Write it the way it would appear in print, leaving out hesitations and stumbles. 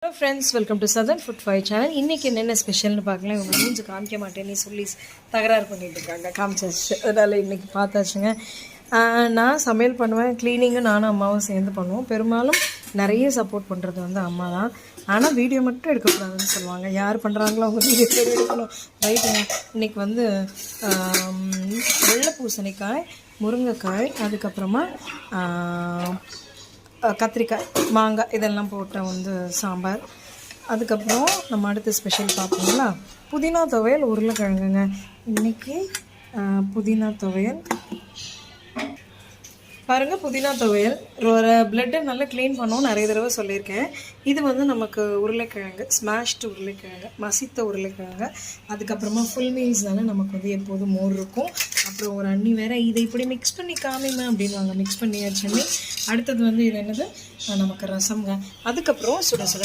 Hello friends, welcome to Southern Food Fire channel. இன்னைக்கு என்னென்ன ஸ்பெஷல்னு பார்க்கலாம். இவங்க மூஞ்சி காமிக்க மாட்டேன்னு சொல்லி தகராறு பண்ணிட்டு இருக்காங்க. காமிச்சாச்சு. அதனால இன்னைக்கு பார்த்தாச்சுங்க. நான் சமையல் பண்ணுவேன், க்ளீனிங்கும் நானும் அம்மாவும் சேர்ந்து பண்ணுவோம். பெரும்பாலும் நிறைய சப்போர்ட் பண்ணுறது வந்து அம்மா தான். ஆனால் வீடியோ மட்டும் எடுக்கக்கூடாதுன்னு சொல்லுவாங்க. யார் பண்ணுறாங்களோ அவங்க வீடியோ எடுக்கணும். ரைட்டுங்க. இன்றைக்கி வந்து வெள்ளை பூசணிக்காய், முருங்கைக்காய், அதுக்கப்புறமா கத்திரிக்காய், மாங்காய் இதெல்லாம் போட்ட வந்து சாம்பார். அதுக்கப்புறம் நம்ம அடுத்த ஸ்பெஷல் பார்ப்போங்களா, புதினா துவையல், உருளைக்கிழங்குங்க. இன்றைக்கி புதினா துவையல் பாருங்கள். புதினா துவையல் ஒரு பிளட்டை நல்லா க்ளீன் பண்ணோம், நிறைய தடவை சொல்லியிருக்கேன். இது வந்து நமக்கு உருளைக்கிழங்கு, ஸ்மாஷ்டு உருளைக்கிழங்கு, மசித்த உருளைக்கிழங்கு. அதுக்கப்புறமா ஃபுல் மீல்ஸ்னால நமக்கு வந்து எப்போதும் மோர் இருக்கும். அப்புறம் ஒரு அண்ணி வேறு இதை இப்படி மிக்ஸ் பண்ணி காமிங்க அப்படின்வாங்க. மிக்ஸ் பண்ணியாச்சுன்னு அடுத்தது வந்து இது என்னது, நமக்கு ரசம்ங்க. அதுக்கப்புறம் சுட சுட